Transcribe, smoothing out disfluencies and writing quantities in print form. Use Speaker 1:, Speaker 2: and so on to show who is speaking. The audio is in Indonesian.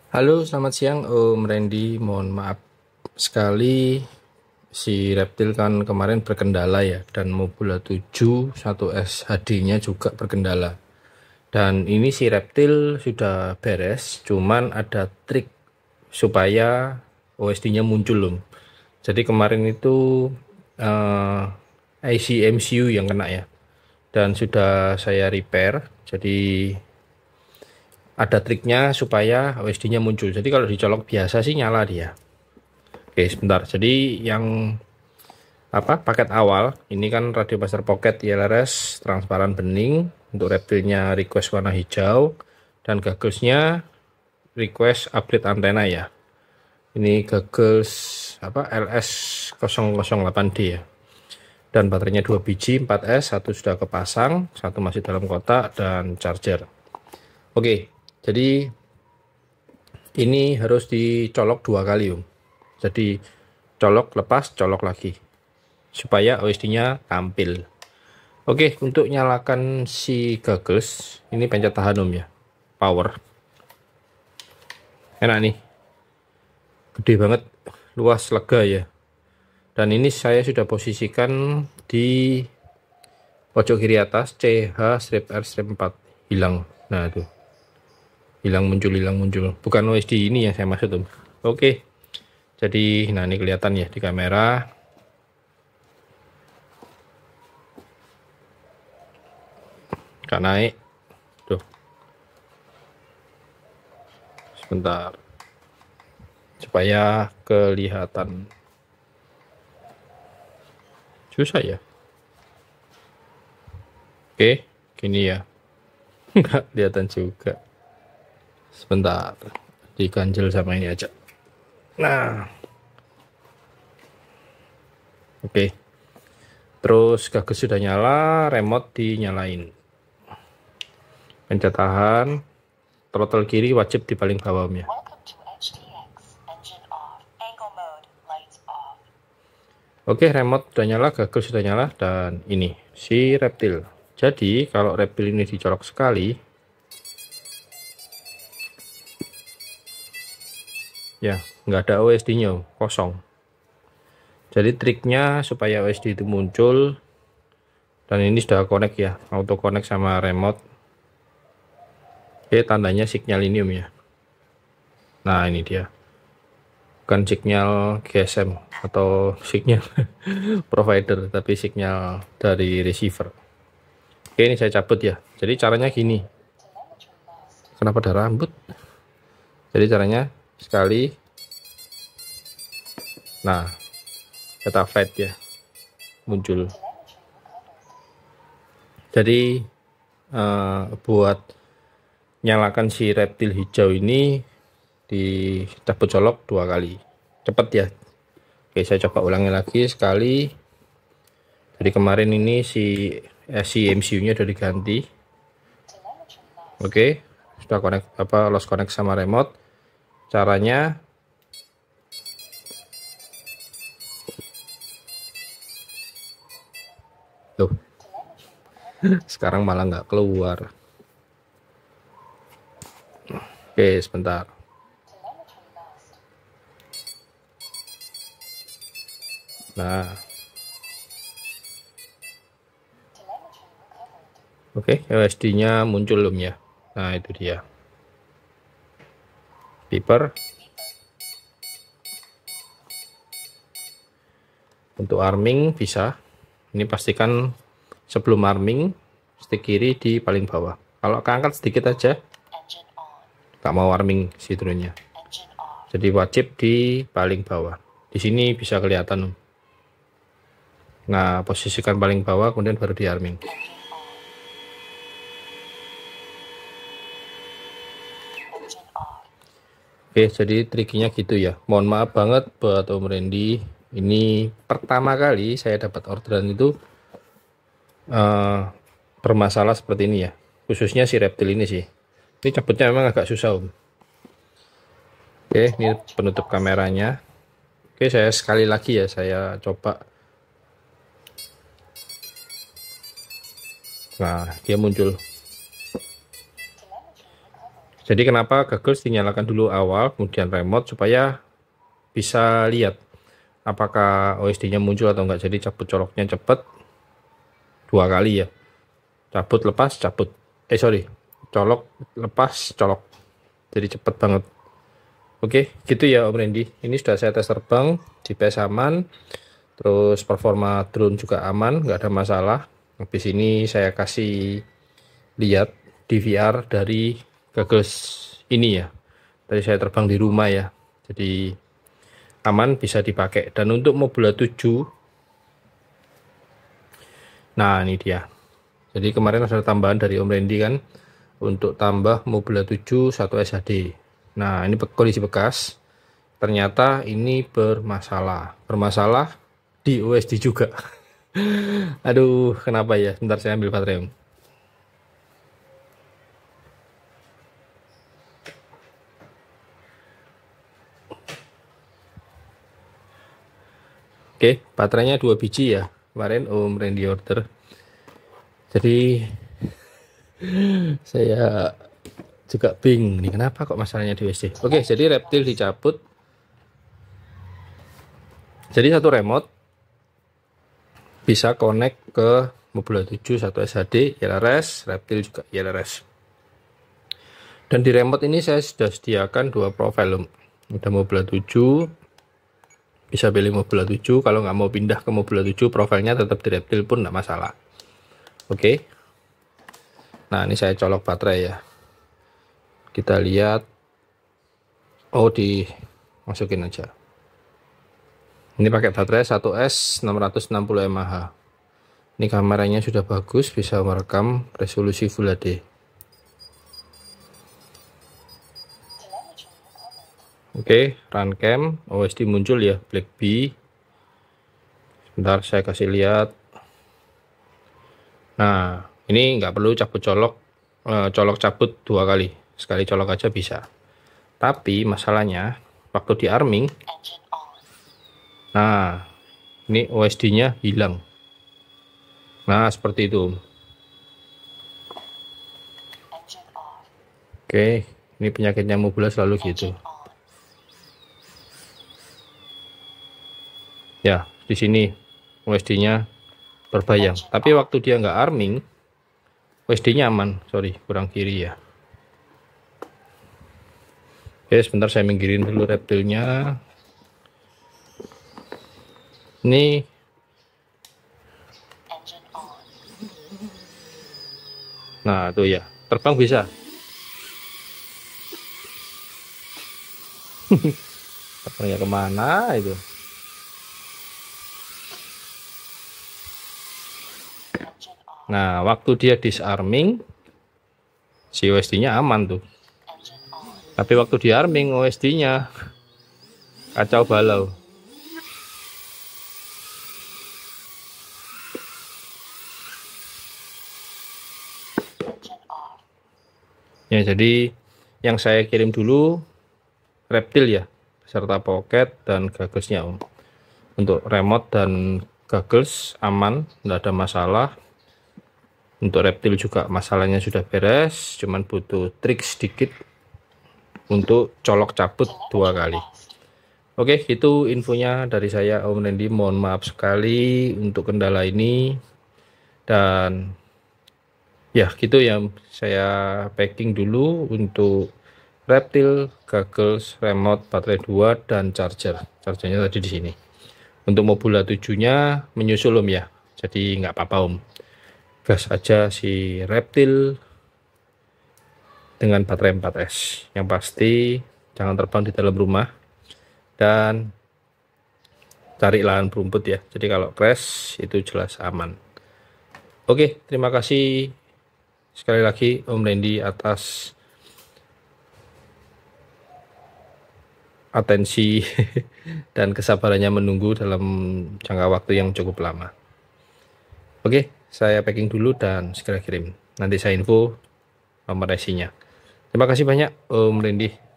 Speaker 1: Halo, selamat siang Om Randy. Mohon maaf sekali si Reptil kan kemarin berkendala ya, dan Mobula 7 1S HD-nya juga berkendala. Dan ini si Reptil sudah beres, cuman ada trik supaya OSD-nya muncul Om. Jadi kemarin itu IC MCU yang kena ya, dan sudah saya repair. Jadi ada triknya supaya OSD-nya muncul. Jadi kalau dicolok biasa sih nyala dia. Oke, sebentar. Jadi yang paket awal ini kan Radio Buster Pocket ILRS transparan bening, untuk reptilnya request warna hijau, dan gagglesnya request upgrade antena ya. Ini gaggles LS008D ya. Dan baterainya 2 biji 4S, satu sudah kepasang, satu masih dalam kotak, dan charger. Oke, jadi ini harus dicolok 2 kali Om. Jadi colok lepas, colok lagi supaya OSD-nya tampil. Oke, untuk nyalakan si gaggles ini pencet tahan Om ya. Power. Enak nih. Gede banget, luas, lega ya. Dan ini saya sudah posisikan di pojok kiri atas CH-R-4 hilang. Nah, itu. Hilang muncul. Bukan OSD ini yang saya maksud Om. Oke. Jadi nah ini kelihatan ya di kamera. Gak naik. Tuh. Sebentar. Supaya kelihatan. Susah ya. Oke, gini ya. Nggak kelihatan juga. Sebentar. Diganjel sama ini aja. Nah. Oke. Terus gagas sudah nyala, remote dinyalain. Pencet tahan. Throttle kiri wajib di paling bawah ya. Oke, remote sudah nyala, gagas sudah nyala, dan ini si reptil. Jadi kalau reptil ini dicolok sekali, ya nggak ada OSD-nya, kosong. Jadi triknya supaya OSD itu muncul, dan ini sudah connect ya, auto connect sama remote. Oke, tandanya sinyal ini ya. Nah ini dia, bukan sinyal GSM atau sinyal provider, tapi sinyal dari receiver. Oke, ini saya cabut ya. Jadi caranya gini. Kenapa ada rambut? Jadi caranya sekali. Nah, data fade ya, muncul. Jadi buat nyalakan si reptil hijau ini dicabut colok 2 kali. Cepet ya. Oke, saya coba ulangi lagi sekali. Jadi kemarin ini si MCU-nya udah diganti. Oke, sudah connect lost connect sama remote. Caranya tuh. Sekarang malah nggak keluar. Oke, sebentar. Nah. Oke, LSD-nya muncul belum ya? Nah, itu dia. Beeper. Untuk arming bisa. Ini pastikan sebelum arming stick kiri di paling bawah. Kalau keangkat sedikit aja, nggak mau arming si drone-nya. Jadi wajib di paling bawah. Di sini bisa kelihatan. Nah, posisikan paling bawah, kemudian baru di arming. Oke, jadi triknya gitu ya. Mohon maaf banget buat Om Randy. Ini pertama kali saya dapat orderan itu bermasalah seperti ini ya. Khususnya si reptil ini sih. Ini cabutnya memang agak susah Om. Oke, ini penutup kameranya. Oke, saya sekali lagi ya, saya coba. Nah, dia muncul. Jadi kenapa Goggles dinyalakan dulu awal, kemudian remote, supaya bisa lihat apakah OSD-nya muncul atau enggak. Jadi cabut coloknya cepet 2 kali ya, cabut lepas cabut, colok lepas colok, jadi cepet banget. Oke, gitu ya Om Randy. Ini sudah saya tes terbang, GPS aman, terus performa drone juga aman, nggak ada masalah. Habis ini saya kasih lihat DVR dari Goggles ini ya. Tadi saya terbang di rumah ya, jadi aman, bisa dipakai. Dan untuk Mobula 7, nah ini dia. Jadi kemarin ada tambahan dari Om Randy kan, untuk tambah Mobula 7 1 SHD. Nah ini kondisi bekas, ternyata ini bermasalah di OSD juga. Aduh, kenapa ya? Bentar, saya ambil baterai. Oke, baterainya 2 biji ya, kemarin Om Randy order. Jadi saya juga bingung nih, kenapa kok masalahnya di OSD. Oke, jadi reptil dicabut. Jadi satu remote bisa connect ke Mobula 7 1 SHD ILRS, reptil juga ILRS. Dan di remote ini saya sudah sediakan 2 profil. Udah Mobula 7, bisa pilih Mobula 7. Kalau nggak mau pindah ke Mobula 7, profilnya tetap di reptil pun nggak masalah. Oke. Nah ini saya colok baterai ya, kita lihat. Oh, dimasukin aja. Ini pakai baterai 1S 660 mAh. Ini kameranya sudah bagus, bisa merekam resolusi Full HD. Oke, run cam, OSD muncul ya, Black Bee. Sebentar saya kasih lihat. Nah, ini nggak perlu cabut colok cabut 2 kali, sekali colok aja bisa. Tapi masalahnya waktu di arming, nah ini OSD-nya hilang. Nah seperti itu. Oke, ini penyakitnya Mobula selalu gitu. Ya, di sini OSD-nya berbayang. Tapi waktu dia nggak arming, OSD-nya aman. Sorry, kurang kiri ya. Oke, sebentar saya minggirin dulu reptilnya. Ini nah tuh ya, terbang bisa. Terbangnya kemana itu? Nah, waktu dia disarming, si OSD-nya aman tuh. Tapi waktu di arming, OSD-nya kacau balau. Ya, jadi yang saya kirim dulu reptil ya, beserta pocket dan gagglesnya Om. Untuk remote dan gaggles aman, tidak ada masalah. Untuk reptil juga masalahnya sudah beres, cuman butuh trik sedikit untuk colok cabut 2 kali. Oke, itu infonya dari saya Om Randy. Mohon maaf sekali untuk kendala ini. Dan ya gitu ya, saya packing dulu untuk reptil, gaggles, remote, baterai 2 dan charger. Chargernya tadi di sini. Untuk Mobula 7-nya menyusul Om ya. Jadi nggak apa-apa Om. Gas aja si reptil dengan baterai 4S. Yang pasti jangan terbang di dalam rumah dan cari lahan berumput ya. Jadi kalau crash itu jelas aman. Oke, terima kasih sekali lagi Om Randy atas atensi dan kesabarannya menunggu dalam jangka waktu yang cukup lama. Oke, saya packing dulu dan segera kirim. Nanti saya info nomor IC-nya. Terima kasih banyak Om Randy.